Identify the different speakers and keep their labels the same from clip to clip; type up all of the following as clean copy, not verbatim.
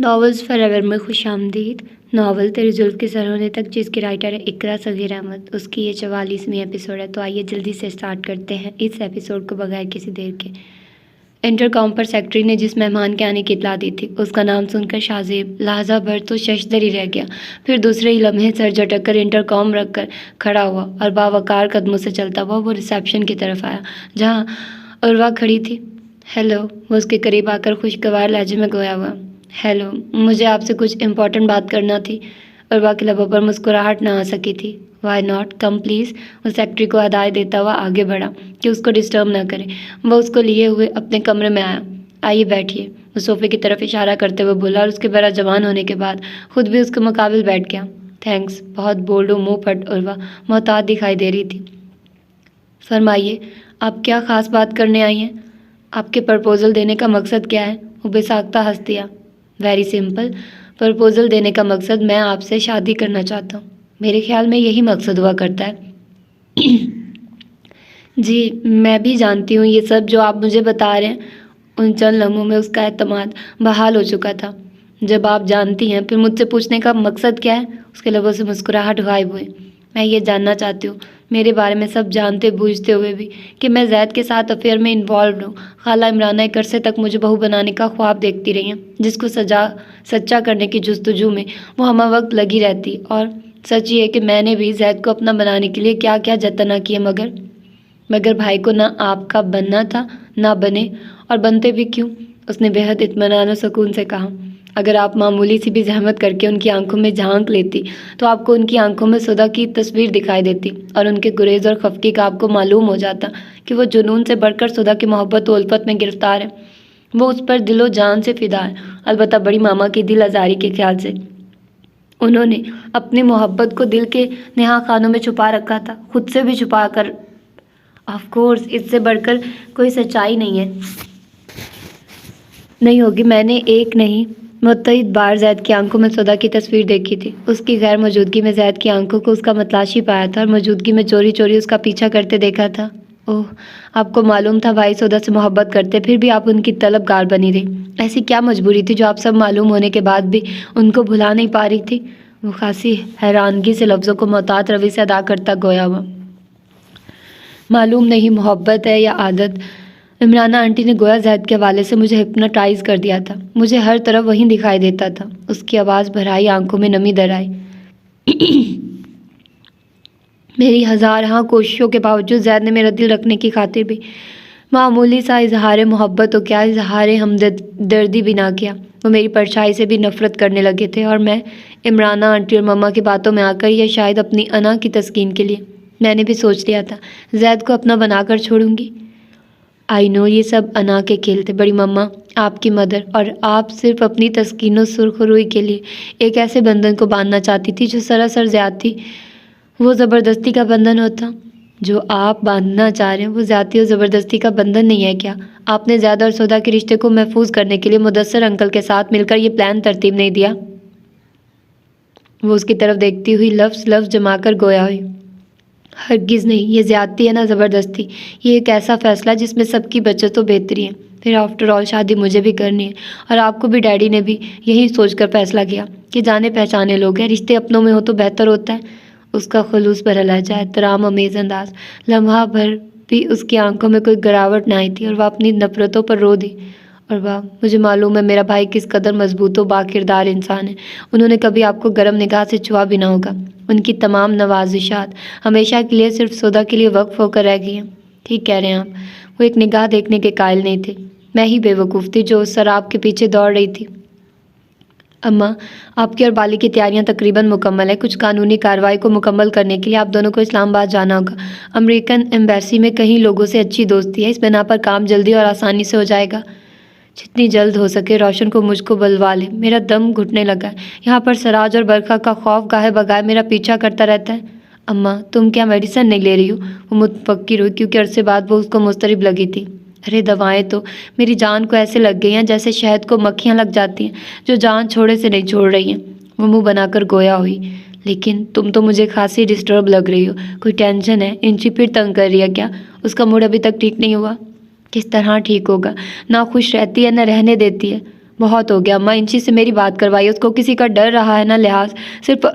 Speaker 1: Novels forever में खुशामदीद। Novel तेरे जुल्फ़ के सर होने तक, जिसकी राइटर है इकरा सगीर अहमद। उसकी ये 44वीं एपिसोड है। तो आइए जल्दी से स्टार्ट करते हैं इस एपिसोड को बगैर किसी देर के। इंटरकॉम पर सेक्रेटरी ने जिस मेहमान के आने की इतला दी थी, उसका नाम सुनकर शाहजेब लहजा भर तो शशदर ही रह गया। फिर दूसरे ही लम्हे सर झटक कर इंटरकॉम रख कर खड़ा हुआ और बावकार कदमों से चलता हुआ वो रिसेप्शन की तरफ आया, जहाँ उर्वा खड़ी थी। हेलो, वो उसके करीब आकर खुशगवार लहजे में गोया हुआ। हेलो, मुझे आपसे कुछ इम्पोर्टेंट बात करना थी। उर्वा के लबों पर मुस्कुराहट ना आ सकी थी। Why not, come please. वो सेक्रेटरी को हदायत देता हुआ आगे बढ़ा कि उसको डिस्टर्ब ना करे। वह उसको लिए हुए अपने कमरे में आया। आइए बैठिए, वो सोफ़े की तरफ इशारा करते हुए बोला और उसके बड़ा जवान होने के बाद खुद भी उसके मुकाबिल बैठ गया। थैंक्स, बहुत बोल्ड मुँह फट उर्वा मोहताज दिखाई दे रही थी। फरमाइए, आप क्या ख़ास बात करने आई हैं? आपके प्रपोज़ल देने का मकसद क्या है? वो बेसाख्ता हंस दिया। वेरी सिंपल, प्रपोज़ल देने का मकसद मैं आपसे शादी करना चाहता हूँ। मेरे ख्याल में यही मकसद हुआ करता है। जी, मैं भी जानती हूँ ये सब जो आप मुझे बता रहे हैं। उन चंद लम्हों में उसका एतमाद बहाल हो चुका था। जब आप जानती हैं, फिर मुझसे पूछने का मकसद क्या है? उसके लबों से मुस्कुराहट गायब हुई। मैं ये जानना चाहती हूँ, मेरे बारे में सब जानते बूझते हुए भी, कि मैं जैद के साथ अफेयर में इन्वॉल्व हूँ। खाला इमराना एक अरसे तक मुझे बहू बनाने का ख्वाब देखती रही हैं, जिसको सच्चा करने की जुस्तजू में वो हम वक्त लगी रहती। और सच ये है कि मैंने भी जैद को अपना बनाने के लिए क्या क्या जतना किए, मगर भाई को ना आपका बनना था, ना बने, और बनते भी क्यों? उसने बेहद इत्मीनान और सुकून से कहा। अगर आप मामूली सी भी जहमत करके उनकी आंखों में झांक लेती, तो आपको उनकी आंखों में सुधा की तस्वीर दिखाई देती, और उनके गुरेज और खफकी का आपको मालूम हो जाता कि वो जुनून से बढ़कर सुधा की मोहब्बत व उल्फत में गिरफ्तार है। वो उस पर दिलो जान से फिदा है, अलबत्ता बड़ी मामा की दिल आज़ारी के ख्याल से। उन्होंने अपनी मोहब्बत को दिल के नेहा खानों में छुपा रखा था, खुद से भी छुपा कर। ऑफ कोर्स, इससे बढ़कर कोई सच्चाई नहीं होगी। मैंने एक नहीं, मुत्तईद बार जैद की आंखों में सुधा की तस्वीर देखी थी। उसकी गैर मौजूदगी में जैद की आंखों को उसका मतलाशी पाया था, और मौजूदगी में चोरी चोरी उसका पीछा करते देखा था। ओह, आपको मालूम था भाई सुधा से मोहब्बत करते, फिर भी आप उनकी तलबगार बनी रही। ऐसी क्या मजबूरी थी जो आप सब मालूम होने के बाद भी उनको भुला नहीं पा रही थी? वो खासी हैरानगी से लफ्ज़ों को मोहतात रवि से अदा करता गोया हुआ। मालूम नहीं मोहब्बत है या आदत। इमराना आंटी ने गोया जैद के हवाले से मुझे हिप्नोटाइज कर दिया था। मुझे हर तरफ वहीं दिखाई देता था। उसकी आवाज़ भराई आंखों में नमी दर आई। मेरी हज़ार कोशिशों के बावजूद जैद ने मेरा दिल रखने की खातिर भी मामूली सा इजहार मोहब्बत और क्या इजहार हमदर्दी भी ना किया। वो मेरी परछाई से भी नफ़रत करने लगे थे, और मैं इमराना आंटी और मम्मा की बातों में आकर, या शायद अपनी अना की तस्कीन के लिए, मैंने भी सोच लिया था जैद को अपना बनाकर छोड़ूंगी। आई नो, ये सब अना के खेल थे बड़ी मम्मा, आपकी मदर, और आप सिर्फ अपनी तस्कीन सुरखरुई के लिए एक ऐसे बंधन को बांधना चाहती थी जो सरासर ज़्यादती वो ज़बरदस्ती का बंधन होता। जो आप बांधना चाह रहे हैं वो ज़्यादती और ज़बरदस्ती का बंधन नहीं है क्या? आपने ज़्यादा और सौदा के रिश्ते को महफूज करने के लिए मुदस्सर अंकल के साथ मिलकर ये प्लान तरतीब नहीं दिया? वो उसकी तरफ देखती हुई लफ्ज़ जमाकर गोया हुई। हरगिज़ नहीं, ये ज़्यादती है ना ज़बरदस्ती। ये एक ऐसा फ़ैसला जिसमें सबकी बचत और बेहतरी है। फिर आफ्टर ऑल शादी मुझे भी करनी है, और आपको भी डैडी ने भी यही सोचकर फ़ैसला किया कि जाने पहचाने लोग हैं, रिश्ते अपनों में हो तो बेहतर होता है। उसका खुलूस भरा लहजा, एहतराम अमेज़ अंदाज, लम्हा भर भी उसकी आंखों में कोई गिरावट ना आई थी, और वह अपनी नफ़रतों पर रो दी। और वाह, मुझे मालूम है मेरा भाई किस कदर मजबूत व बाकिरदार इंसान है। उन्होंने कभी आपको गर्म निगाह से छुआ भी ना होगा। उनकी तमाम नवाजिशात हमेशा के लिए सिर्फ सौदा के लिए वक्फ होकर रह गई हैं। ठीक कह रहे हैं आप, वो एक निगाह देखने के कायल नहीं थे। मैं ही बेवकूफ़ थी जो उस शराब के पीछे दौड़ रही थी। अम्मा, आपकी और बाली की तैयारियां तकरीबन मुकम्मल है। कुछ कानूनी कार्रवाई को मुकम्मल करने के लिए आप दोनों को इस्लामाबाद जाना होगा। अमेरिकन एम्बेसी में कई लोगों से अच्छी दोस्ती है। इस बिना पर काम जल्दी और आसानी से हो जाएगा। जितनी जल्द हो सके रोशन को मुझको बुलवा ले। मेरा दम घुटने लगा है। यहाँ पर सराज और बरखा का खौफ गाहे बगाए मेरा पीछा करता रहता है। अम्मा, तुम क्या मेडिसिन नहीं ले रही हो? वो मुतफक्किर हुई, क्योंकि अरसे बाद वो उसको मुस्तरिब लगी थी। अरे दवाएं तो मेरी जान को ऐसे लग गई हैं जैसे शहद को मक्खियाँ लग जाती हैं, जो जान छोड़े से नहीं छोड़ रही हैं। वो मुँह बनाकर गोया हुई। लेकिन तुम तो मुझे खासी डिस्टर्ब लग रही हो। कोई टेंशन है? इंची फिर तंग कर रही है क्या? उसका मूड अभी तक ठीक नहीं हुआ। किस तरह ठीक होगा? ना खुश रहती है, ना रहने देती है। बहुत हो गया अम्मा, इंची से मेरी बात करवाइए। उसको किसी का डर रहा है ना लिहाज, सिर्फ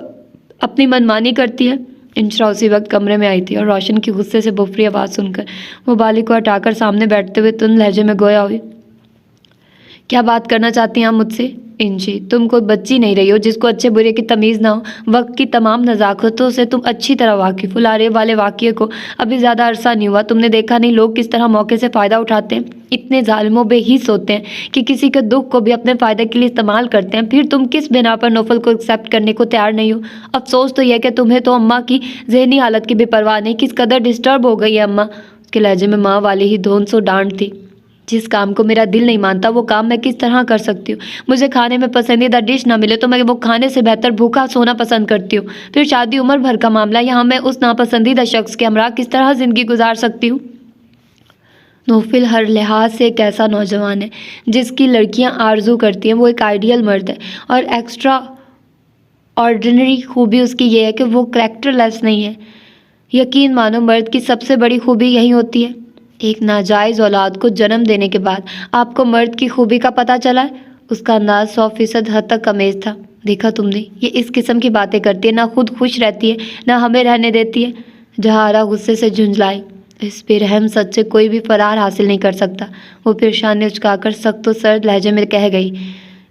Speaker 1: अपनी मनमानी करती है। इंशरा उसी वक्त कमरे में आई थी और रोशन की गुस्से से बुफरी आवाज़ सुनकर वो बाली को हटाकर सामने बैठते हुए तुन लहजे में गोया हुई। क्या बात करना चाहती हैं आप मुझसे? इंची, तुम कोई बच्ची नहीं रही हो जिसको अच्छे बुरे की तमीज़ ना हो। वक्त की तमाम नज़ाकतों से तुम अच्छी तरह वाकिफ़ हो। लारे वाले वाक़ये को अभी ज़्यादा अरसा नहीं हुआ, तुमने देखा नहीं लोग किस तरह मौके से फ़ायदा उठाते हैं। इतने ज़ालिमों बेहिस होते हैं कि किसी के दुख को भी अपने फ़ायदे के लिए इस्तेमाल करते हैं। फिर तुम किस बिना पर नौफल को एक्सेप्ट करने को तैयार नहीं हो? अफसोस तो यह कि तुम्हें तो अम्मा की जहनी हालत की भी परवाह नहीं, किस कदर डिस्टर्ब हो गई है अम्मा। उसके लहजे में माँ वाली ही धोन सो डांट थी। जिस काम को मेरा दिल नहीं मानता वो काम मैं किस तरह कर सकती हूँ? मुझे खाने में पसंदीदा डिश ना मिले तो मैं वो खाने से बेहतर भूखा सोना पसंद करती हूँ। फिर शादी उम्र भर का मामला, यहाँ मैं उस नापसंदीदा शख्स के हमरा किस तरह ज़िंदगी गुजार सकती हूँ? नौफिल हर लिहाज से एक ऐसा नौजवान है जिसकी लड़कियाँ आरजू करती हैं। वो एक आइडियल मर्द है और एक्स्ट्रा ऑर्डिनरी खूबी उसकी ये है कि वो करैक्टरलेस नहीं है। यकीन मानो मर्द की सबसे बड़ी खूबी यही होती है। एक नाजायज़ औलाद को जन्म देने के बाद आपको मर्द की खूबी का पता चला है? उसका अंदाज 100% हद तक कमेज था। देखा तुमने, ये इस किस्म की बातें करती है, ना खुद खुश रहती है ना हमें रहने देती है। जहारा गुस्से से झुंझलाई। इस बेरहम सच से कोई भी फरार हासिल नहीं कर सकता। वो फिर शान उचकाकर सख्त और सर्द लहजे में कह गई,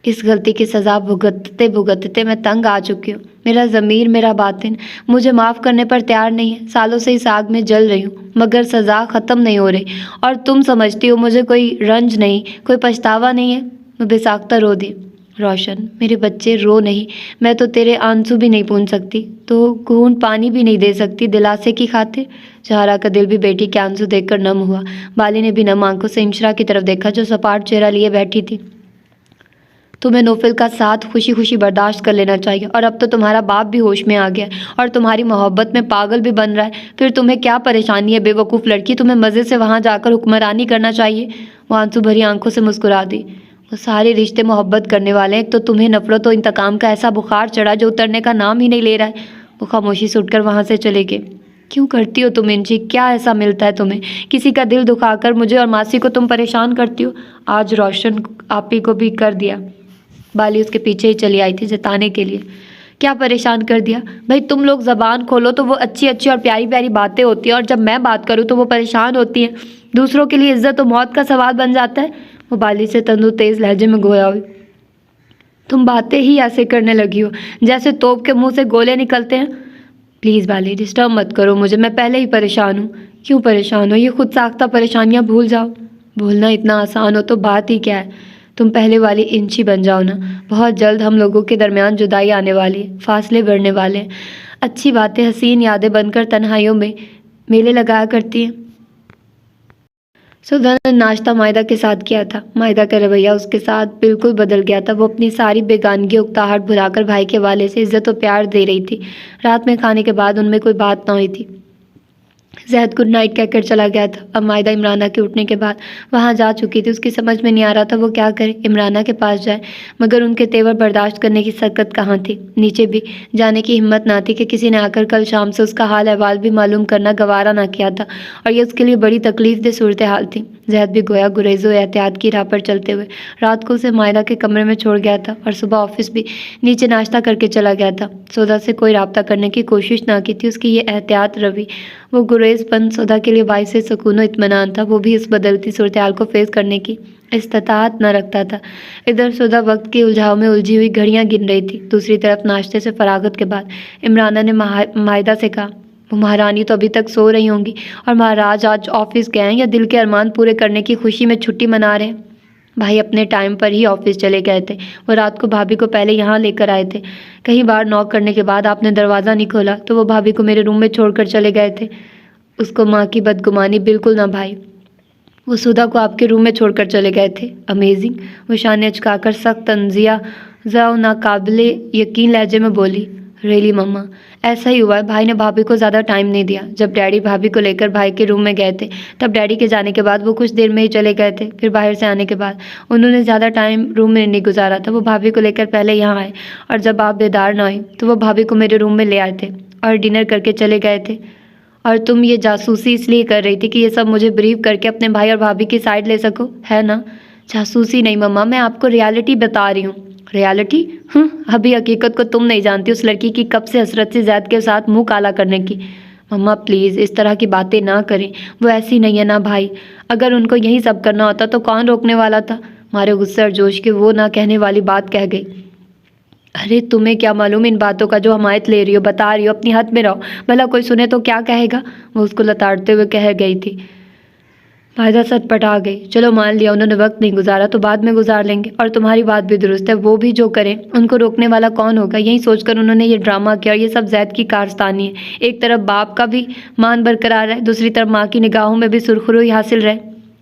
Speaker 1: इस गलती की सज़ा भुगतते भुगतते मैं तंग आ चुकी हूँ। मेरा ज़मीर, मेरा बातिन मुझे माफ़ करने पर तैयार नहीं है। सालों से इस आग में जल रही हूँ मगर सज़ा ख़त्म नहीं हो रही। और तुम समझती हो मुझे कोई रंज नहीं, कोई पछतावा नहीं है? मैं बेसाख्ता रो दी। रोशन, मेरे बच्चे रो नहीं, मैं तो तेरे आंसू भी नहीं पूछ सकती, तो खून पानी भी नहीं दे सकती दिलासे की खातिर। जहारा का दिल भी बेटी के आंसू देखकर नम हुआ। बाली ने भी नम आंखों से इंशरा की तरफ देखा जो सपाट चेहरा लिए बैठी थी। तुम्हें नौफिल का साथ खुशी खुशी बर्दाश्त कर लेना चाहिए और अब तो तुम्हारा बाप भी होश में आ गया और तुम्हारी मोहब्बत में पागल भी बन रहा है। फिर तुम्हें क्या परेशानी है बेवकूफ़ लड़की? तुम्हें मज़े से वहाँ जाकर हुक्मरानी करना चाहिए। वो आंसू भरी आंखों से मुस्कुरा दी। वो सारे रिश्ते मोहब्बत करने वाले हैं, तो तुम्हें नफरत और इंतकाम का ऐसा बुखार चढ़ा जो उतरने का नाम ही नहीं ले रहा है। वो खामोशी से उठकर वहाँ से चले गए। क्यों करती हो तुम इंची? क्या ऐसा मिलता है तुम्हें? किसी का दिल दुखाकर मुझे और मासी को तुम परेशान करती हो। आज रोशन आप ही को भी कर दिया। बाली उसके पीछे ही चली आई थी जताने के लिए। क्या परेशान कर दिया? भाई तुम लोग ज़बान खोलो तो वो अच्छी अच्छी और प्यारी प्यारी बातें होती हैं और जब मैं बात करूँ तो वो परेशान होती हैं। दूसरों के लिए इज्जत और मौत का सवाल बन जाता है। वो बाली से तंदु तेज़ लहजे में गोया हुई। तुम बातें ही ऐसे करने लगी हो जैसे तोप के मुंह से गोले निकलते हैं। प्लीज़ बाली डिस्टर्ब मत करो मुझे, मैं पहले ही परेशान हूँ। क्यों परेशान हो? ये खुद साख्ता परेशानियाँ भूल जाओ। भूलना इतना आसान हो तो बात ही क्या है? तुम पहले वाली इंची बन जाओ ना। बहुत जल्द हम लोगों के दरमियान जुदाई आने वाली है, फासले बढ़ने वाले हैं। अच्छी बातें हसीन यादें बनकर तन्हाइयों में मेले लगाया करती हैं। सुधा ने नाश्ता मायदा के साथ किया था। मायदा का रवैया उसके साथ बिल्कुल बदल गया था। वो अपनी सारी बेगानगी उकताहट भुलाकर भाई के हवाले से इज्जत और प्यार दे रही थी। रात में खाने के बाद उनमें कोई बात ना हुई थी। ज़ैद गुड नाइट कहकर चला गया था। अब मायदा इमराना के उठने के बाद वहाँ जा चुकी थी। उसकी समझ में नहीं आ रहा था वो क्या करे। इमराना के पास जाए मगर उनके तेवर बर्दाश्त करने की सकत कहाँ थी। नीचे भी जाने की हिम्मत ना थी कि किसी ने आकर कल शाम से उसका हाल अहवाल भी मालूम करना गवारा ना किया था और ये उसके लिए बड़ी तकलीफ दे सूरत हाल थी। ज़ैद भी गोया गुरेज़ो एहतियात की राह पर चलते हुए रात को उसे मायदा के कमरे में छोड़ गया था और सुबह ऑफिस भी नीचे नाश्ता करके चला गया था। सौदा से कोई रब्ता करने की कोशिश ना की थी उसकी ये एहतियात रवि। वो गुरेज़पन सौदा के लिए बाइस से सुकून इत्मीनान था। वो भी इस बदलती सूरत हाल को फेस करने की इस्तात न रखता था। इधर सौदा वक्त के उलझाव में उलझी हुई घड़ियां गिन रही थी। दूसरी तरफ नाश्ते से फरागत के बाद इमराना ने मायदा से कहा, वो महारानी तो अभी तक सो रही होंगी और महाराज आज ऑफिस गए हैं या दिल के अरमान पूरे करने की खुशी में छुट्टी मना रहे हैं। भाई अपने टाइम पर ही ऑफिस चले गए थे। वो रात को भाभी को पहले यहाँ लेकर आए थे। कई बार नॉक करने के बाद आपने दरवाज़ा नहीं खोला तो वो भाभी को मेरे रूम में छोड़कर चले गए थे। उसको माँ की बदगुमानी बिल्कुल ना भाई। वो सुधा को आपके रूम में छोड़कर चले गए थे। अमेजिंग। वो शाने अचकाकर सख्त तंजिया ज़ा नाकाबिले यकीन लहजे में बोली, रियली मम्मा ऐसा ही हुआ है। भाई ने भाभी को ज़्यादा टाइम नहीं दिया। जब डैडी भाभी को लेकर भाई के रूम में गए थे तब डैडी के जाने के बाद वो कुछ देर में ही चले गए थे। फिर बाहर से आने के बाद उन्होंने ज़्यादा टाइम रूम में नहीं गुजारा था। वो भाभी को लेकर पहले यहाँ आए और जब आप बेदार ना हुई तो वो भाभी को मेरे रूम में ले आए थे और डिनर करके चले गए थे। और तुम ये जासूसी इसलिए कर रही थी कि ये सब मुझे ब्रीफ करके अपने भाई और भाभी की साइड ले सको, है ना? जासूसी नहीं मम्मा, मैं आपको रियलिटी बता रही हूँ। रियलिटी? अभी हकीकत को तुम नहीं जानती उस लड़की की कब से हसरत से जैद के साथ मुंह काला करने की। मम्मा प्लीज़ इस तरह की बातें ना करें, वो ऐसी नहीं है ना भाई। अगर उनको यही सब करना होता तो कौन रोकने वाला था। मारे गुस्से और जोश के वो ना कहने वाली बात कह गई। अरे तुम्हें क्या मालूम इन बातों का जो हमायत ले रही हो, बता रही हो, अपनी हद में रहो, भला कोई सुने तो क्या कहेगा। वो उसको लताड़ते हुए कह गई थी। मायदा सटपटा गई। चलो मान लिया उन्होंने वक्त नहीं गुजारा तो बाद में गुजार लेंगे, और तुम्हारी बात भी दुरुस्त है, वो भी जो करें उनको रोकने वाला कौन होगा। यही सोचकर उन्होंने ये ड्रामा किया और ये सब जैद की कारस्तानी है। एक तरफ बाप का भी मान बरकरार है, दूसरी तरफ माँ की निगाहों में भी सुरखरुई हासिल रहे।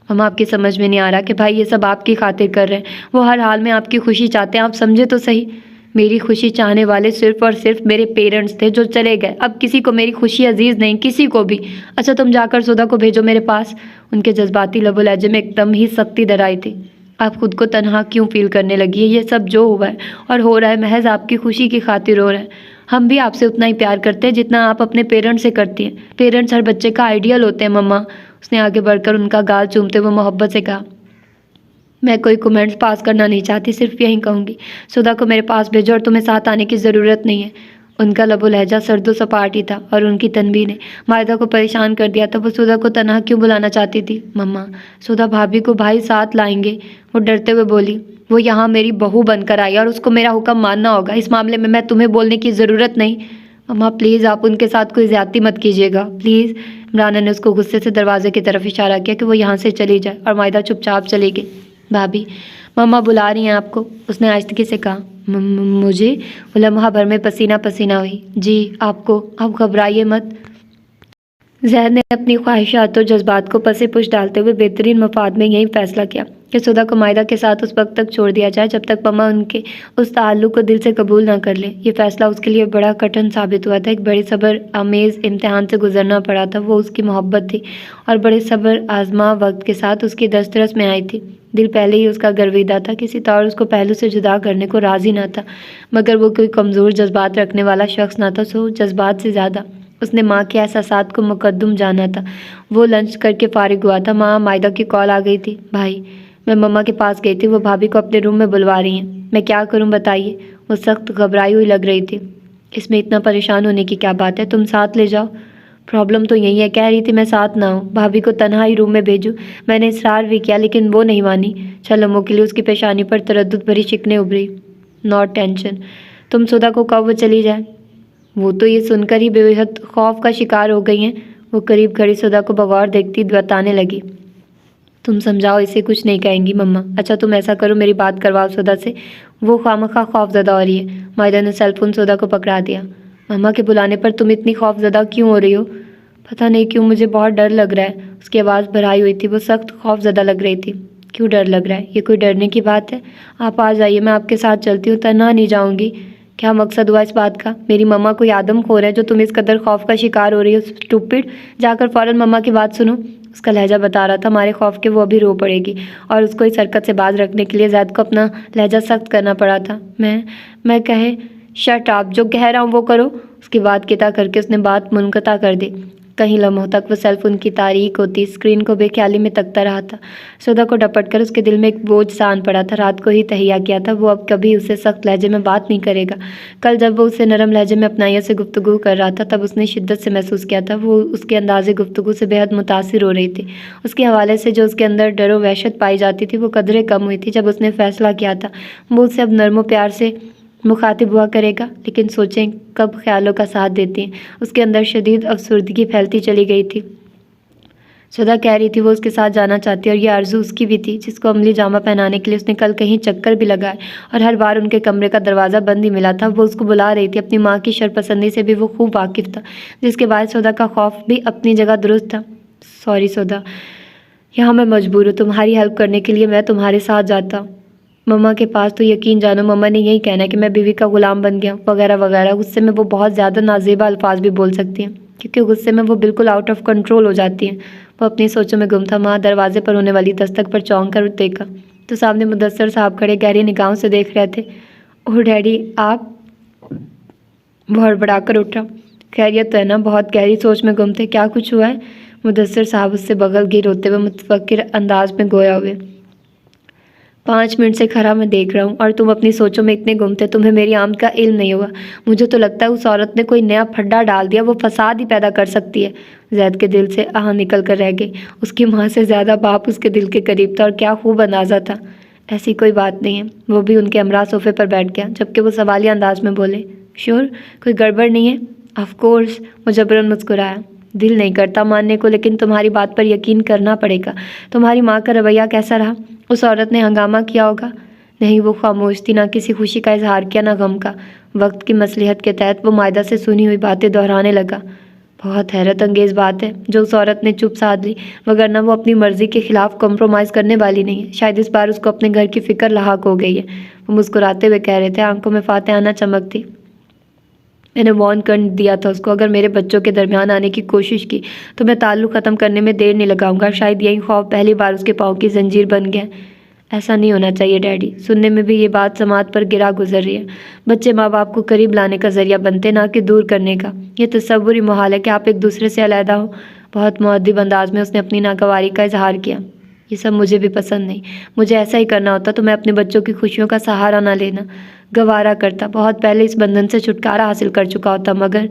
Speaker 1: हम आपकी समझ में नहीं आ रहा कि भाई ये सब आपकी खातिर कर रहे हैं। वो हर हाल में आपकी खुशी चाहते हैं, आप समझे तो सही। मेरी खुशी चाहने वाले सिर्फ और सिर्फ मेरे पेरेंट्स थे जो चले गए। अब किसी को मेरी खुशी अजीज नहीं, किसी को भी। अच्छा तुम जाकर सुधा को भेजो मेरे पास। उनके जज्बाती लबो लहजे में एकदम ही सख्ती दर आई थी। आप खुद को तनहा क्यों फील करने लगी है। ये सब जो हुआ है और हो रहा है महज आपकी खुशी की खातिर हो रहा है। हम भी आपसे उतना ही प्यार करते हैं जितना आप अपने पेरेंट्स से करती हैं। पेरेंट्स हर बच्चे का आइडियल होते हैं मम्मा। उसने आगे बढ़कर उनका गाल चूमते हुए मोहब्बत से कहा। मैं कोई कमेंट्स पास करना नहीं चाहती, सिर्फ यही कहूँगी सुधा को मेरे पास भेजो और तुम्हें साथ आने की ज़रूरत नहीं है। उनका लबो लहजा सर्दो सपाट ही था और उनकी तनबीह ने मायदा को परेशान कर दिया था। वो सुधा को तनहा क्यों बुलाना चाहती थी। मम्मा सुधा भाभी को भाई साथ लाएंगे। वो डरते हुए बोली। वो यहाँ मेरी बहू बनकर आई और उसको मेरा हुक्म मानना होगा। इस मामले में मैं तुम्हें बोलने की ज़रूरत नहीं। मम्मा प्लीज़ आप उनके साथ कोई ज़्यादती मत कीजिएगा प्लीज़। इमराना ने उसको गुस्से से दरवाजे की तरफ इशारा किया कि वो यहाँ से चली जाए, और मायदा चुपचाप चली गई। भाभी मम्मा बुला रही हैं आपको, उसने आहिस्तगी से कहा। मुझे? वो लम्हा भर में पसीना पसीना हुई। जी आपको, आप घबराइए मत। जहर ने अपनी ख्वाहिशात और जज्बात को पसे पुश डालते हुए बेहतरीन मफाद में यही फैसला किया कि सुधा को मायदा के साथ उस वक्त तक छोड़ दिया जाए जब तक मम्मा उनके उस ताल्लुक़ को दिल से कबूल ना कर ले। ये फैसला उसके लिए बड़ा कठिन साबित हुआ था। एक बड़े सब्र आमेज़ इम्तिहान से गुजरना पड़ा था। वो उसकी मोहब्बत थी और बड़े सब्र आजमा वक्त के साथ उसकी दस्तरस में आई थी। दिल पहले ही उसका गर्विदा था, किसी तौर उसको पहलू से जुदा करने को राज़ी ना था, मगर वो कोई कमज़ोर जज्बात रखने वाला शख्स ना था। सो जज्बात से ज़्यादा उसने माँ के एहसासात को मुकद्दम जाना था। वो लंच करके फारिग हुआ था। माँ मायदा की कॉल आ गई थी। भाई मैं मम्मा के पास गई थी, वो भाभी को अपने रूम में बुलवा रही हैं। मैं क्या करूँ बताइए। वो सख्त घबराई हुई लग रही थी। इसमें इतना परेशान होने की क्या बात है, तुम साथ ले जाओ। प्रॉब्लम तो यही है, कह रही थी मैं साथ ना हूँ, भाभी को तन्हा ही रूम में भेजूँ। मैंने इसरार भी किया लेकिन वो नहीं मानी। छलमों के लिए उसकी पेशानी पर तरद्दुद भरी शिकने उभरी। नॉट टेंशन, तुम सुधा को कब वो चली जाए। वो तो ये सुनकर ही बेहद खौफ का शिकार हो गई हैं। वो करीब खड़ी सुधा को बगौर देखती बताने लगी। तुम समझाओ, इसे कुछ नहीं कहेंगी मम्मा। अच्छा तुम ऐसा करो, मेरी बात करवाओ सुधा से, वो खामखा खौफजदा हो रही है। मायदा ने सेलफोन सुधा को पकड़ा दिया। मम्मा के बुलाने पर तुम इतनी खौफजदा क्यों हो रही हो। पता नहीं क्यों मुझे बहुत डर लग रहा है। उसकी आवाज़ भराई हुई थी। वो सख्त खौफजदा लग रही थी। क्यों डर लग रहा है, ये कोई डरने की बात है। आप आ जाइए, मैं आपके साथ चलती हूँ, तन्हा नहीं जाऊँगी। क्या मकसद हुआ इस बात का। मेरी मम्मा कोई आदमखोर है जो तुम इस कदर खौफ का शिकार हो रही हो। स्टूपिड, जाकर फ़ौरन मम्मा की बात सुनो। उसका लहजा बता रहा था हमारे खौफ के वो अभी रो पड़ेगी, और उसको इस हरकत से बाज रखने के लिए जैद को अपना लहजा सख्त करना पड़ा था। मैं कहे शट आप, जो कह रहा हूँ वो करो। उसकी बात किता करके उसने बात मुनक़ता कर दी। कहीं लम्हों तक वो सेलफोन की तारीक होती स्क्रीन को बेख्याली में तकता रहा था। सुधा को डपट कर उसके दिल में एक बोझ सा आन पड़ा था। रात को ही तहिया किया था वो अब कभी उससे सख्त लहजे में बात नहीं करेगा। कल जब वो उससे नरम लहजे में अपनाइयत से गुफ्तगू कर रहा था तब उसने शिद्दत से महसूस किया था। वो उसके अंदाज़े गुफ्तगू से बेहद मुतासिर हो रही थी। उसके हवाले से जो उसके अंदर डर व वहशत पाई जाती थी वो कदरे कम हुई थी जब उसने फ़ैसला किया था वो उससे अब नरमो प्यार से मुखातिब हुआ करेगा। लेकिन सोचें कब ख्यालों का साथ देती हैं। उसके अंदर शदीद अफसुर्दगी फैलती चली गई थी। सुधा कह रही थी वो उसके साथ जाना चाहती और ये आरजू उसकी भी थी, जिसको अमली जामा पहनाने के लिए उसने कल कहीं चक्कर भी लगाए और हर बार उनके कमरे का दरवाज़ा बंद ही मिला था। वो उसको बुला रही थी। अपनी माँ की शरपसंदी से भी वो खूब वाकिफ़ था, जिसके बाद सुधा का खौफ भी अपनी जगह दुरुस्त था। सॉरी सुधा, यहाँ मैं मजबूर हूँ। तुम्हारी हेल्प करने के लिए मैं तुम्हारे साथ जाता मम्मा के पास। तो यकीन जानो मम्मा ने यही कहना है कि मैं बीवी का गुलाम बन गया वगैरह वगैरह। गुस्से में वो बहुत ज़्यादा नाजेबा अल्फाज भी बोल सकती हैं, क्योंकि गुस्से में वो बिल्कुल आउट ऑफ कंट्रोल हो जाती हैं। वो अपनी सोचों में गुम था। माँ दरवाजे पर होने वाली दस्तक पर चौंक कर देखा तो सामने मुदस्सर साहब खड़े गहरी निगाहों से देख रहे थे। ओह डैडी आप। वो हड़बड़ाकर उठा। खैरियत तो है ना। बहुत गहरी सोच में गुम थे। क्या कुछ हुआ है। मुदस्सर साहब उससे बगल गिर होते हुए मुतफक्किर अंदाज में गोया हुए। 5 मिनट से खड़ा मैं देख रहा हूँ और तुम अपनी सोचों में इतने गुम थे, तुम्हें मेरी आमद का इल्म नहीं होगा। मुझे तो लगता है उस औरत ने कोई नया फड्डा डाल दिया, वो फसाद ही पैदा कर सकती है। जैद के दिल से आह निकल कर रह गई। उसकी माँ से ज़्यादा बाप उसके दिल के करीब था और क्या खूब अंदाज़ा था। ऐसी कोई बात नहीं है। वो भी उनके हमरा सोफे पर बैठ गया, जबकि वो सवालिया अंदाज में बोले, श्योर कोई गड़बड़ नहीं है? Of course. वो जबरन मुस्कुराया। दिल नहीं करता मानने को, लेकिन तुम्हारी बात पर यकीन करना पड़ेगा। तुम्हारी माँ का रवैया कैसा रहा? उस औरत ने हंगामा किया होगा? नहीं, वो खामोश थी, ना किसी खुशी का इजहार किया, ना गम का। वक्त की मसलिहत के तहत वो मायदा से सुनी हुई बातें दोहराने लगा। बहुत हैरत अंगेज़ बात है जो उस औरत ने चुप साध ली, वगरना वो अपनी मर्जी के खिलाफ कॉम्प्रोमाइज़ करने वाली नहीं है। शायद इस बार उसको अपने घर की फिक्र लाहक हो गई है। वो मुस्कुराते हुए कह रहे थे, आंखों में फातिहाना चमक थी। मैंने वार्न कर दिया था उसको, अगर मेरे बच्चों के दरमियान आने की कोशिश की तो मैं ताल्लुक़ ख़त्म करने में देर नहीं लगाऊंगा। शायद यही खौफ पहली बार उसके पाँव की जंजीर बन गया। ऐसा नहीं होना चाहिए डैडी। सुनने में भी ये बात समाज पर गिरा गुजर रही है। बच्चे माँ बाप को करीब लाने का ज़रिया बनते, ना कि दूर करने का। ये तसव्वुर ही मुहाल है कि आप एक दूसरे से अलहदा हो। बहुत मुअद्दिब अंदाज में उसने अपनी नागवारी का इजहार किया। ये सब मुझे भी पसंद नहीं। मुझे ऐसा ही करना होता तो मैं अपने बच्चों की खुशियों का सहारा ना लेना गवारा करता। बहुत पहले इस बंधन से छुटकारा हासिल कर चुका होता। मगर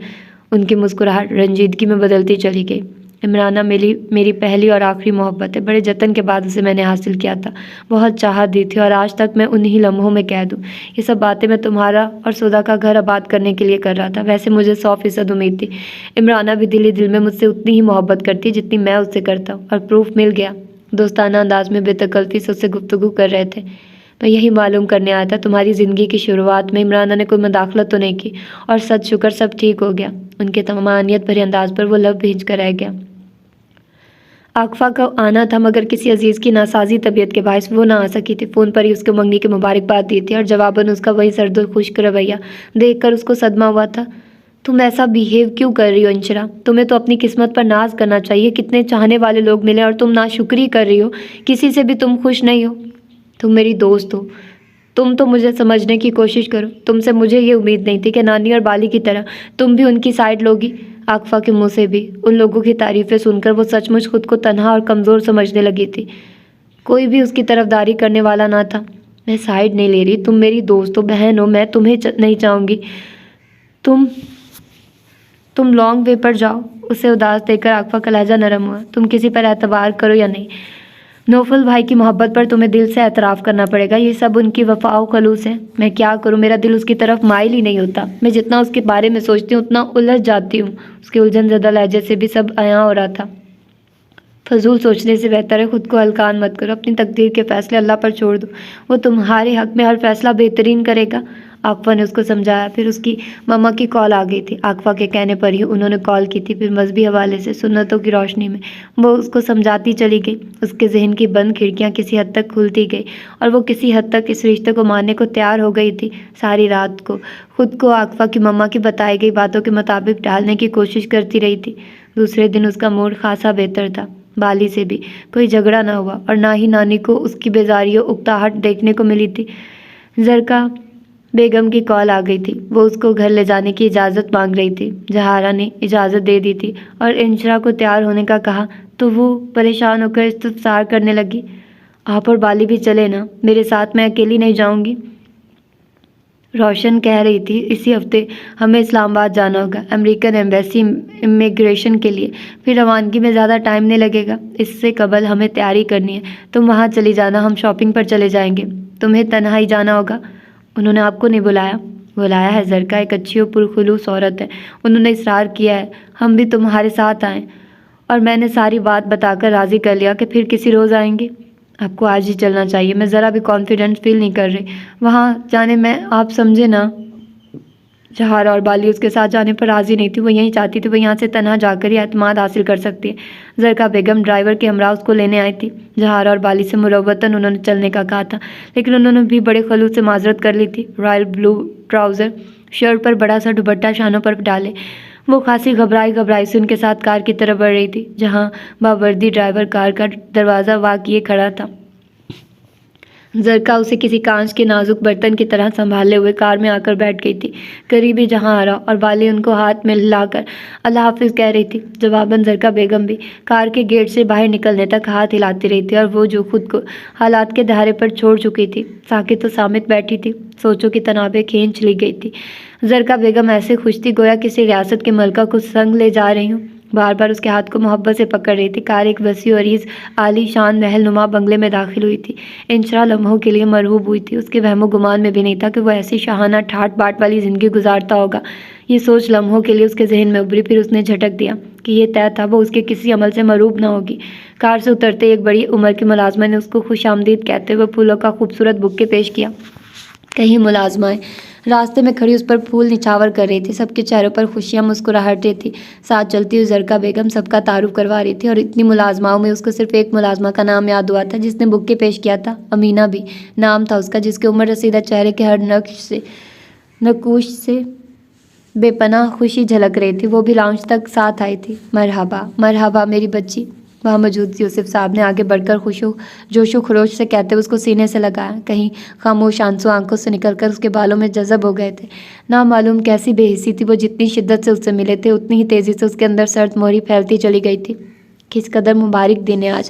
Speaker 1: उनकी मुस्कुराहट रंजीदगी में बदलती चली गई। इमराना मेरी पहली और आखिरी मोहब्बत है। बड़े जतन के बाद उसे मैंने हासिल किया था। बहुत चाहत दी थी और आज तक मैं उन्हीं लम्हों में कैद हूँ। ये सब बातें मैं तुम्हारा और सुधा का घर आबाद करने के लिए कर रहा था। वैसे मुझे 100% उम्मीद थी। इमराना भी दिल ही दिल में मुझसे उतनी ही मोहब्बत करती जितनी मैं उससे करता हूँ, और प्रूफ मिल गया। दोस्ताना अंदाज में बेतकल्फ़ी से उससे गुफ्तगू कर रहे थे। मैं यही मालूम करने आया था तुम्हारी ज़िंदगी की शुरुआत में इमराना ने कोई मदाखलत तो नहीं की, और सच शुक्र सब ठीक हो गया। उनके तमानियत भरे अंदाज पर वो लब भींच कर रह गया। आकफा का आना था, मगर किसी अजीज़ की नासाजी तबीयत के बायस वो ना आ सकी थी। फ़ोन पर ही उसके मंगनी की मुबारकबाद दी थी और जवाबन उसका वही सर्द खुश्क रवैया देख कर उसको सदमा हुआ था। तुम ऐसा बिहेव क्यों कर रही हो इंशरा? तुम्हें तो अपनी किस्मत पर नाज करना चाहिए। कितने चाहने वाले लोग मिले और तुम नाशुक्री कर रही हो। किसी से भी तुम खुश नहीं हो। तुम मेरी दोस्त हो, तुम तो मुझे समझने की कोशिश करो। तुमसे मुझे ये उम्मीद नहीं थी कि नानी और बाली की तरह तुम भी उनकी साइड लोगी। आकफा के मुंह से भी उन लोगों की तारीफ़ें सुनकर वो सचमुच खुद को तन्हा और कमज़ोर समझने लगी थी। कोई भी उसकी तरफदारी करने वाला ना था। मैं साइड नहीं ले रही, तुम मेरी दोस्त हो, बहन हो। मैं तुम्हें नहीं चाहूँगी। तुम लॉन्ग वे पर जाओ। उसे उदास देखकर आकफा का लहजा नरम हुआ। तुम किसी पर एतबार करो या नहीं, नौफल भाई की मोहब्बत पर तुम्हें दिल से एतराफ़ करना पड़ेगा। ये सब उनकी वफ़ा व खलूस है। मैं क्या करूं, मेरा दिल उसकी तरफ माइल ही नहीं होता। मैं जितना उसके बारे में सोचती हूँ उतना उलझ जाती हूँ। उसके उलझन ज़दा लहजे से भी सब अयां हो रहा था। फजूल सोचने से बेहतर है खुद को हल्कान मत करो। अपनी तकदीर के फ़ैसले अल्लाह पर छोड़ दो। वो तुम्हारे हक़ में हर फ़ैसला बेहतरीन करेगा। आकफा ने उसको समझाया। फिर उसकी मम्मा की कॉल आ गई थी। आकफा के कहने पर ही उन्होंने कॉल की थी। फिर मजहबी हवाले से सुन्नतों की रोशनी में वो उसको समझाती चली गई। उसके जहन की बंद खिड़कियाँ किसी हद तक खुलती गई और वो किसी हद तक इस रिश्ते को मानने को तैयार हो गई थी। सारी रात को खुद को आकफा की मम्मा की बताई गई बातों के मुताबिक ढालने की कोशिश करती रही थी। दूसरे दिन उसका मूड खासा बेहतर था। बाली से भी कोई झगड़ा ना हुआ और ना ही नानी को उसकी बेजारी और उकताहट देखने को मिली थी। जरका बेगम की कॉल आ गई थी। वो उसको घर ले जाने की इजाज़त मांग रही थी। जहारा ने इजाज़त दे दी थी और इंशरा को तैयार होने का कहा तो वो परेशान होकर इस्तफसार करने लगी, आप और बाली भी चले ना, मेरे साथ? मैं अकेली नहीं जाऊंगी। रोशन कह रही थी इसी हफ्ते हमें इस्लामाबाद जाना होगा, अमेरिकन एम्बेसी इमिग्रेशन के लिए। फिर रवानगी में ज़्यादा टाइम नहीं लगेगा। इससे कबल हमें तैयारी करनी है। तुम वहाँ चली जाना, हम शॉपिंग पर चले जाएंगे। तुम्हें तन्हा ही जाना होगा। उन्होंने आपको नहीं बुलाया? बुलाया है। जरका एक अच्छी और पुरखुलूस औरत है। उन्होंने इसरार किया है हम भी तुम्हारे साथ आएँ, और मैंने सारी बात बताकर राज़ी कर लिया कि फिर किसी रोज़ आएंगे। आपको आज ही चलना चाहिए। मैं ज़रा भी कॉन्फिडेंट फील नहीं कर रही वहाँ जाने में, आप समझे ना। जहारा और बाली उसके साथ जाने पर राज़ी नहीं थी। वो यहीं चाहती थी वो यहाँ से तनहा जाकर ही एतमाद हासिल कर सकती है। जरका बेगम ड्राइवर के हमरा उसको लेने आई थी। जहारा और बाली से मुरव्वतन उन्होंने चलने का कहा था, लेकिन उन्होंने भी बड़े खलूस से माजरत कर ली थी। रॉयल ब्लू ट्राउज़र, शर्ट पर बड़ा सा दुपट्टा शानों पर डाले वो खासी घबराई से उनके साथ कार की तरफ बढ़ रही थी, जहाँ बावर्दी ड्राइवर कार का दरवाज़ा वाक़ किए खड़ा था। जरका उसे किसी कांच के नाजुक बर्तन की तरह संभाले हुए कार में आकर बैठ गई थी। करीब ही जहां आ रहा और वाली उनको हाथ में लाकर अल्लाह हाफिज कह रही थी। जवाबन जरका बेगम भी कार के गेट से बाहर निकलने तक हाथ हिलाती रही थी और वो जो खुद को हालात के दहारे पर छोड़ चुकी थी। साकित तो सामित बैठी थी, सोचों की तनाबें खींच ली गई थी। जरका बेगम ऐसे खुश थी गोया किसी रियासत के मलका को संग ले जा रही हूँ। बार बार उसके हाथ को मोहब्बत से पकड़ रही थी। कार एक वसी और अरीज आली शान महल नुमा बंगले में दाखिल हुई थी। इंशरा लम्हों के लिए मरहूब हुई थी। उसके वहमो गुमान में भी नहीं था कि वह ऐसी शाहाना ठाट बाट वाली ज़िंदगी गुजारता होगा। ये सोच लम्हों के लिए उसके जहन में उभरी, फिर उसने झटक दिया कि ये तय था वो उसके किसी अमल से मरूब ना होगी। कार से उतरते एक बड़ी उम्र की मुलाजमा ने उसको खुशामदीद कहते हुए फूलों का खूबसूरत बुक्के पेश किया। कहीं मुलाजमाएँ रास्ते में खड़ी उस पर फूल निछावर कर रही थी। सबके चेहरों पर खुशियाँ मुस्कुराहटें थी। साथ चलती हुई जरका बेगम सबका तारुफ करवा रही थी और इतनी मुलाजमाओं में उसको सिर्फ एक मुलाजमा का नाम याद हुआ था जिसने बुक्के पेश किया था। अमीना भी नाम था उसका, जिसके उम्र रसीदा चेहरे के हर नकूश से बेपनाह खुशी झलक रही थी। वो भी लाउंज तक साथ आई थी। मरहबा मरहबा मेरी बच्ची। वहाँ मौजूद यूसुफ साहब ने आगे बढ़कर जोशो खरोश से कहते हुए उसको सीने से लगाया। कहीं खामोश आंसू आंखों से निकलकर उसके बालों में जज़ब हो गए थे। ना मालूम कैसी बेहिसी थी वो, जितनी शिद्दत से उससे मिले थे उतनी ही तेज़ी से उसके अंदर सर्द मोहरी फैलती चली गई थी। किस कदर मुबारक दिन है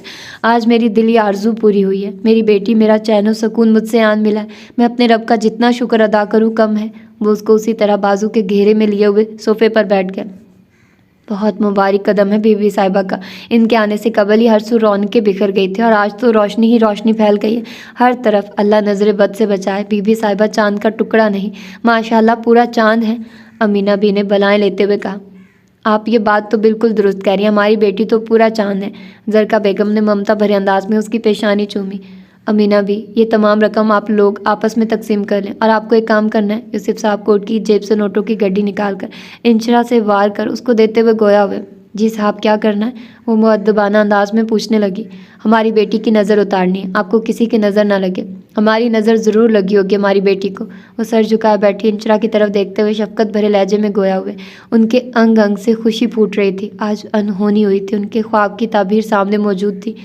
Speaker 1: आज मेरी दिली आरजू पूरी हुई है। मेरी बेटी, मेरा चैन और सुकून मुझसे आन मिला है। मैं अपने रब का जितना शुक्र अदा करूँ कम है। वो उसको उसी तरह बाजू के घेरे में लिए हुए सोफे पर बैठ गया। बहुत मुबारक कदम है बीबी साहिबा का। इनके आने से कबल ही हर सू रौनकें बिखर गई थी और आज तो रोशनी ही रोशनी फैल गई है हर तरफ। अल्लाह नजर बद से बचाए। बीबी साहिबा चांद का टुकड़ा नहीं, माशाल्लाह पूरा चांद है। अमीना बी ने बलाएं लेते हुए कहा। आप ये बात तो बिल्कुल दुरुस्त कह रही हैं, हमारी बेटी तो पूरा चांद है। जरका बेगम ने ममता भरे अंदाज में उसकी पेशानी चूमी। अमीना भी, ये तमाम रकम आप लोग आपस में तकसीम कर लें और आपको एक काम करना है। यूसुफ साहब कोट की जेब से नोटों की गड्डी निकालकर इंशरा से वार कर उसको देते हुए गोया हुए। जी साहब, क्या करना है? वो मुअद्दबाना अंदाज में पूछने लगी। हमारी बेटी की नज़र उतारनी है, आपको किसी की नज़र ना लगे। हमारी नज़र ज़रूर लगी होगी हमारी बेटी को। वो सर झुकाए बैठी इंशरा की तरफ देखते हुए शफकत भरे लहजे में गोया हुए। उनके अंग अंग से खुशी फूट रही थी। आज अनहोनी हुई थी, उनके ख्वाब की ताबीर सामने मौजूद थी।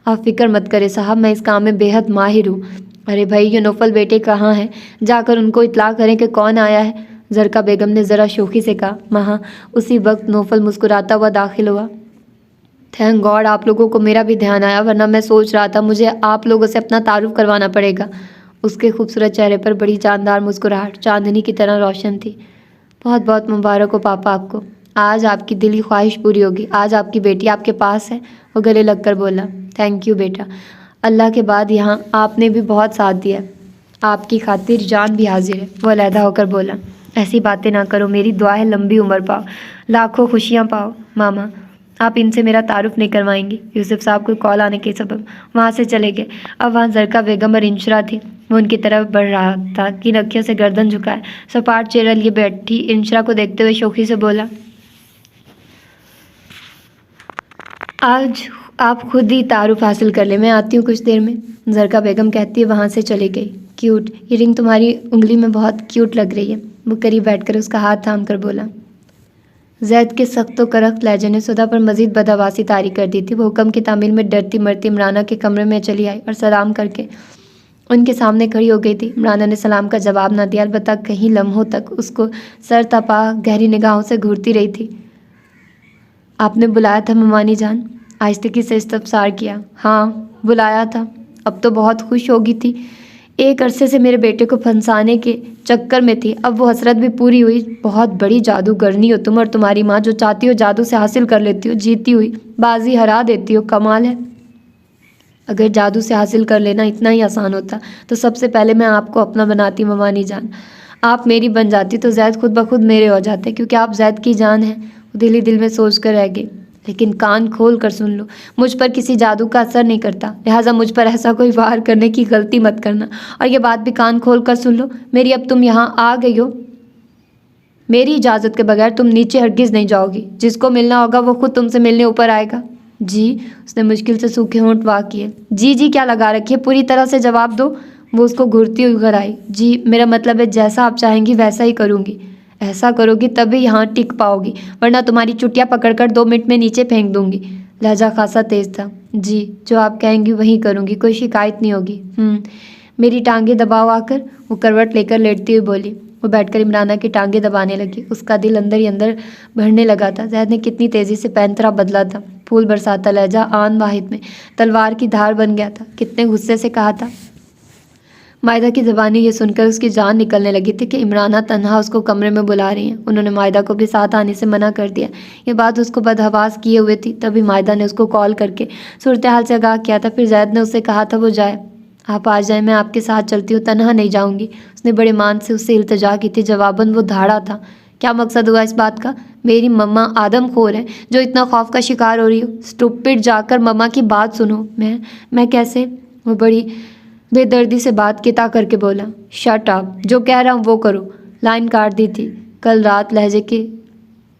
Speaker 1: आप फिक्र मत करें साहब, मैं इस काम में बेहद माहिर हूँ। अरे भाई, ये नौफल बेटे कहाँ हैं? जाकर उनको इत्तला करें कि कौन आया है। जरका बेगम ने ज़रा शोखी से कहा। वहाँ उसी वक्त नौफल मुस्कुराता हुआ दाखिल हुआ। थैंक गॉड आप लोगों को मेरा भी ध्यान आया, वरना मैं सोच रहा था मुझे आप लोगों से अपना तारुफ करवाना पड़ेगा। उसके खूबसूरत चेहरे पर बड़ी जानदार मुस्कुराहट चांदनी की तरह रोशन थी। बहुत बहुत मुबारक हो पापा आपको। आज आपकी दिली ख्वाहिश पूरी होगी। आज आपकी बेटी आपके पास है। वो गले लगकर बोला। थैंक यू बेटा। अल्लाह के बाद यहाँ आपने भी बहुत साथ दिया। आपकी खातिर जान भी हाजिर है। वो अलहदा होकर बोला। ऐसी बातें ना करो, मेरी दुआ है लंबी उम्र पाओ, लाखों खुशियाँ पाओ। मामा, आप इनसे मेरा तारुफ नहीं करवाएंगी? यूसुफ साहब को कॉल आने के सबब वहाँ से चले गए। अब वहाँ जरका बेगम और इंशरा थी। वो उनकी तरफ बढ़ रहा था कि नखियों से गर्दन झुकाए सपाट चेहरा लिए बैठी इंशरा को देखते हुए शोखी से बोला। आज आप खुद ही तारुफ हासिल कर ले, मैं आती हूँ कुछ देर में। जरका बेगम कहती है वहाँ से चली गई। क्यूट, ये रिंग तुम्हारी उंगली में बहुत क्यूट लग रही है। वो करीब बैठकर उसका हाथ थाम कर बोला। जैद के सख्त व करख्त लहजे ने सुधा पर मजीद बदहवासी तारी कर दी थी। वो हुक्म की तामील में डरती मरती इमराना के कमरे में चली आई और सलाम करके उनके सामने खड़ी हो गई थी। इमराना ने सलाम का जवाब ना दिया, अलबत्ता कहीं लम्हों तक उसको सर तपा गहरी निगाहों से घूरती रही थी। आपने बुलाया था ममानी जान? आहिस्तगी से इस्तफसार किया। हाँ बुलाया था। अब तो बहुत खुश होगी थी। एक अरसे से मेरे बेटे को फंसाने के चक्कर में थी, अब वो हसरत भी पूरी हुई। बहुत बड़ी जादूगरनी हो तुम और तुम्हारी माँ, जो चाहती हो जादू से हासिल कर लेती हो, जीती हुई बाजी हरा देती हो। कमाल है। अगर जादू से हासिल कर लेना इतना ही आसान होता तो सबसे पहले मैं आपको अपना बनाती ममानी जान। आप मेरी बन जाती तो जैद खुद ब खुद मेरे हो जाते, क्योंकि आप जैद की जान हैं। वो दिल ही दिल में सोच कर रह गई। लेकिन कान खोल कर सुन लो, मुझ पर किसी जादू का असर नहीं करता, लिहाजा मुझ पर ऐसा कोई वार करने की गलती मत करना। और ये बात भी कान खोल कर सुन लो, मेरी अब तुम यहाँ आ गई हो, मेरी इजाज़त के बगैर तुम नीचे हरगिज़ नहीं जाओगी। जिसको मिलना होगा वो खुद तुमसे मिलने ऊपर आएगा। जी, उसने मुश्किल से सूखे होंठ वाह किए। जी क्या लगा रखी है, पूरी तरह से जवाब दो। वो उसको घूरती हुई घर आई। जी, मेरा मतलब है जैसा आप चाहेंगी वैसा ही करूँगी। ऐसा करोगी तभी यहाँ टिक पाओगी, वरना तुम्हारी चुटिया पकड़कर 2 मिनट में नीचे फेंक दूंगी। लहजा खासा तेज था। जी, जो आप कहेंगी वही करूँगी, कोई शिकायत नहीं होगी। मेरी टांगें दबाओ आकर, वो करवट लेकर लेटती हुई बोली। वो बैठकर इमराना की टांगें दबाने लगी। उसका दिल अंदर ही अंदर भरने लगा था। जैद ने कितनी तेज़ी से पैंतरा बदला था। फूल बरसाता लहजा आन वाहिद में तलवार की धार बन गया था। कितने गुस्से से कहा था। मायदा की ज़बानी ये सुनकर उसकी जान निकलने लगी थी कि इमराना तन्हा उसको कमरे में बुला रही हैं। उन्होंने मायदा को भी साथ आने से मना कर दिया। ये बात उसको बदहवास किए हुए थी। तभी मायदा ने उसको कॉल करके सूरत हाल से आगाह किया था। फिर जैद ने उससे कहा था वो जाए। आप आ जाए, मैं आपके साथ चलती हूँ, तन्हा नहीं जाऊँगी। उसने बड़े मान से उससे इल्तजा की थी। जवाबन वो धाड़ा था। क्या मकसद हुआ इस बात का? मेरी मम्मा आदमखोर है जो इतना खौफ का शिकार हो रही हो। स्टूपिड, जाकर मम्मा की बात सुनो। मैं कैसे? वो बड़ी बेदर्दी से बात किता करके बोला। शट अप, जो कह रहा हूँ वो करो। लाइन काट दी थी। कल रात लहजे के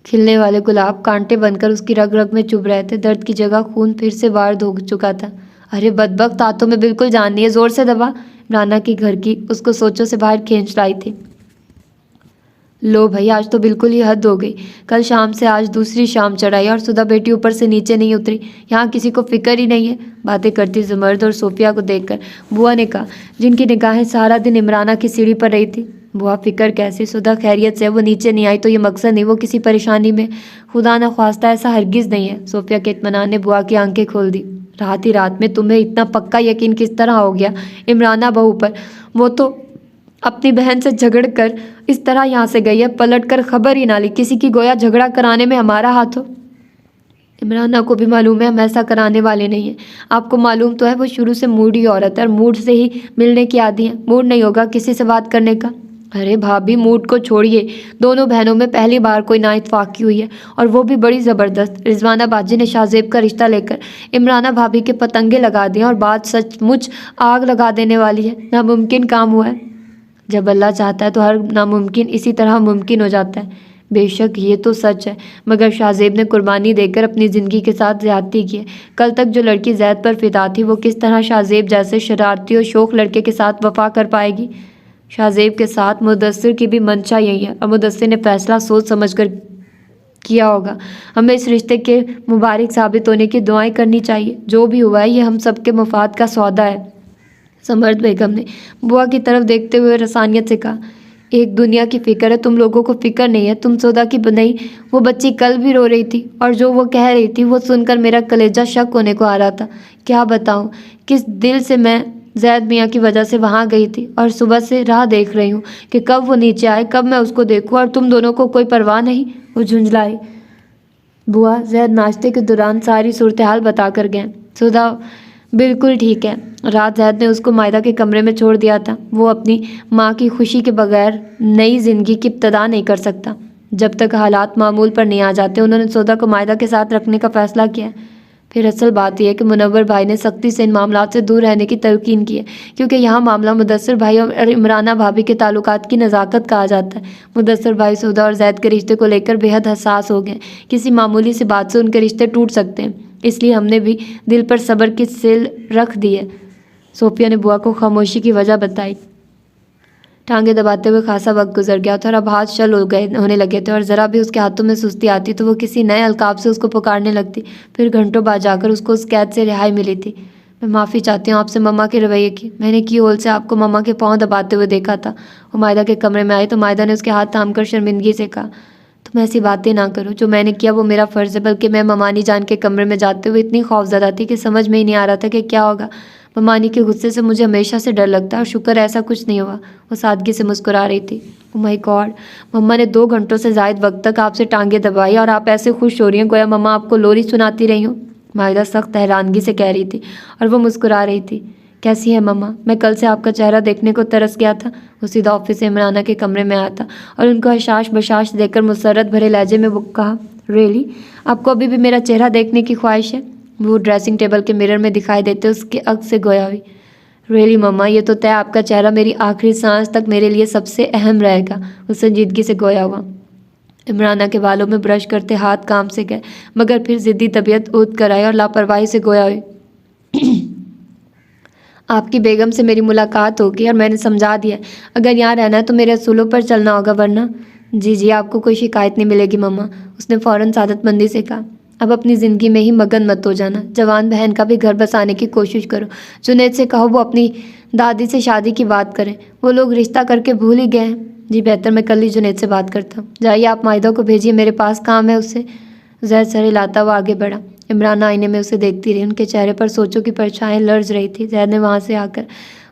Speaker 1: खिलने वाले गुलाब कांटे बनकर उसकी रग रग में चुभ रहे थे। दर्द की जगह खून फिर से वार्ड हो चुका था। अरे बदबख्त, तातों में बिल्कुल जान नहीं है, ज़ोर से दबा। राना की घर की उसको सोचों से बाहर खींच लाई थी। लो भाई, आज तो बिल्कुल ही हद हो गई। कल शाम से आज दूसरी शाम चढ़ाई और सुधा बेटी ऊपर से नीचे नहीं उतरी। यहाँ किसी को फिक्र ही नहीं है। बातें करती जुमर्द और सोफिया को देखकर बुआ ने कहा, जिनकी निगाहें सारा दिन इमराना की सीढ़ी पर रही थी। बुआ, फिक्र कैसी? सुधा खैरियत से? वो नीचे नहीं आई तो ये मकसद नहीं वो किसी परेशानी में? खुदा न ख्वास्ता ऐसा हरगिज़ नहीं है। सोफिया के इत्मीनान ने बुआ की आंखें खोल दी। रात ही रात में तुम्हें इतना पक्का यकीन किस तरह हो गया इमराना बहू पर? वो तो अपनी बहन से झगड़ कर इस तरह यहाँ से गई है, पलट कर खबर ही ना ली किसी की, गोया झगड़ा कराने में हमारा हाथ हो। इमराना को भी मालूम है हम ऐसा कराने वाले नहीं हैं। आपको मालूम तो है वो शुरू से मूडी औरत है और मूड से ही मिलने की आदी है। मूड नहीं होगा किसी से बात करने का। अरे भाभी, मूड को छोड़िए। दोनों बहनों में पहली बार कोई नाइतफाकी हुई है और वो भी बड़ी ज़बरदस्त। रिजवाना बाजी ने शाहजेब का रिश्ता लेकर इमराना भाभी के पतंगे लगा दिए और बात सचमुच आग लगा देने वाली है। नामुमकिन काम हुआ है। जब अल्लाह चाहता है तो हर नामुमकिन इसी तरह मुमकिन हो जाता है। बेशक ये तो सच है, मगर शाहजेब ने कुर्बानी देकर अपनी ज़िंदगी के साथ ज़्यादती की है। कल तक जो लड़की जैद पर फिदा थी वो किस तरह शाहजेब जैसे शरारती और शौक लड़के के साथ वफा कर पाएगी? शाहजेब के साथ मुदस्सिर की भी मंशा यही है और मुदस्सिर ने फैसला सोच समझ कर किया होगा। हमें इस रिश्ते के मुबारक साबित होने की दुआएं करनी चाहिए। जो भी हुआ है ये हम सबके मुफाद का सौदा है। समर्थ बेगम ने बुआ की तरफ देखते हुए रसानियत से कहा, एक दुनिया की फ़िक्र है, तुम लोगों को फ़िक्र नहीं है। तुम सौदा की नहीं, वो बच्ची कल भी रो रही थी और जो वो कह रही थी वो सुनकर मेरा कलेजा शक होने को आ रहा था। क्या बताऊँ किस दिल से मैं जैद मियाँ की वजह से वहाँ गई थी और सुबह से राह देख रही हूँ कि कब वो नीचे आए, कब मैं उसको देखूँ, और तुम दोनों को कोई परवाह नहीं। वो झुंझलाई। बुआ, जैद नाश्ते के दौरान सारी सूरत हाल बता कर गए। सुधा बिल्कुल ठीक है। रात जैद ने उसको मायदा के कमरे में छोड़ दिया था। वो अपनी माँ की खुशी के बगैर नई ज़िंदगी की इब्तदा नहीं कर सकता जब तक हालात मामूल पर नहीं आ जाते। उन्होंने सौदा को मायदा के साथ रखने का फ़ैसला किया। फिर असल बात यह है कि मुनव्वर भाई ने सख्ती से इन मामलात से दूर रहने की तलकीन की है, क्योंकि यहाँ मामला मुदस्सिर भाई और इमराना भाभी के ताल्लुकात की नज़ाकत कहा जाता है। मुदस्सिर भाई सौदा और जैद के रिश्ते को लेकर बेहद हसास हो गए। किसी मामूली सी बात से उनके रिश्ते टूट सकते हैं, इसलिए हमने भी दिल पर सब्र की सिल रख दी है। सोफिया ने बुआ को खामोशी की वजह बताई। टांगे दबाते हुए खासा वक्त गुजर गया था और अब हाथ शल होने लगे थे और ज़रा भी उसके हाथों में सुस्ती आती तो वो किसी नए अलकाब से उसको पुकारने लगती। फिर घंटों बाद जाकर उसको उस कैद से रिहाई मिली थी। मैं माफ़ी चाहती हूँ आपसे मम्मा के रवैये की। मैंने की होल से आपको मम्मा के पाँव दबाते हुए देखा था। वो मायदा के कमरे में आई तो मायदा ने उसके हाथ थाम कर शर्मिंदगी से कहा, तुम ऐसी बातें ना करो। जो मैंने किया वो मेरा फ़र्ज़ है, बल्कि मैं ममानी जान के कमरे में जाते हुए इतनी खौफज़दा थी कि समझ में ही नहीं आ रहा था कि क्या होगा। ममानी के गुस्से से मुझे हमेशा से डर लगता है और शुक्र ऐसा कुछ नहीं हुआ। वो सादगी से मुस्कुरा रही थी। ओह माय गॉड, मम्मा ने 2 घंटों से ज़ायद वक्त तक आपसे टांगे दबाई और आप ऐसे खुश हो रही हैं गोया मम्मा आपको लोरी सुनाती रही हूँ। मायदा सख्त हैरानगी से कह रही थी और वो मुस्कुरा रही थी। कैसी है मम्मा? मैं कल से आपका चेहरा देखने को तरस गया था। वो सीधा ऑफिस से इमराना के कमरे में आया था और उनको हशाश बशाश देकर मुसर्रत भरे लहजे में वो कहा, रियली आपको अभी भी मेरा चेहरा देखने की ख्वाहिश है? वो ड्रेसिंग टेबल के मिरर में दिखाई देते उसके अक्स से गोया हुई। रियली मम्मा, ये तो तय आपका चेहरा मेरी आखिरी सांस तक मेरे लिए सबसे अहम रहेगा। वो संजीदगी से गोया हुआ। इमराना के बालों में ब्रश करते हाथ काम से गए, मगर फिर ज़िद्दी तबीयत ऊद कर आई और लापरवाही से गोया हुई। आपकी बेगम से मेरी मुलाकात होगी और मैंने समझा दिया अगर यहाँ रहना है तो मेरे असूलों पर चलना होगा, वरना। जी आपको कोई शिकायत नहीं मिलेगी मम्मा, उसने फ़ौरन सादतमंदी से कहा। अब अपनी ज़िंदगी में ही मगन मत हो जाना। जवान बहन का भी घर बसाने की कोशिश करो। जुनैद से कहो वो अपनी दादी से शादी की बात करें, वो लोग रिश्ता करके भूल ही गए हैं। जी बेहतर मैं कल ही जुनैद से बात करता हूँ। जाइए आप माहिदा को भेजिए, मेरे पास काम है उससे। जैद सर हिलाता हुआ आगे बढ़ा। इमरान आईने में उसे देखती रही। उनके चेहरे पर सोचों की परछाएं लर्ज रही थी। जैद ने वहाँ से आकर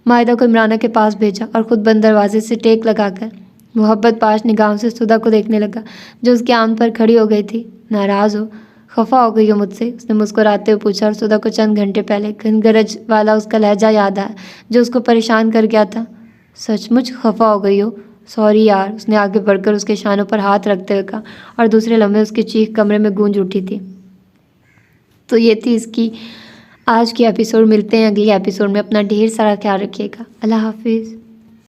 Speaker 1: माहिदा को इमराना के पास भेजा और ख़ुद बंद दरवाजे से टेक लगाकर मोहब्बत पाश निगाहों से सुधा को देखने लगा, जो उसके आंग पर खड़ी हो गई थी। नाराज़ हो, खफा हो गई हो मुझसे? उसने मुस्कुराते हुए पूछा और सुधा को चंद घंटे पहले गनगरज वाला उसका लहजा याद आया जो उसको परेशान कर गया था। सचमुच खफा हो गई हो? सॉरी यार, उसने आगे बढ़कर उसके शानों पर हाथ रखते हुए कहा और दूसरे लम्हे उसकी चीख कमरे में गूंज उठी थी। तो ये थी इसकी आज की एपिसोड। मिलते हैं अगली एपिसोड में। अपना ढेर सारा ख्याल रखिएगा। अल्लाह हाफिज़।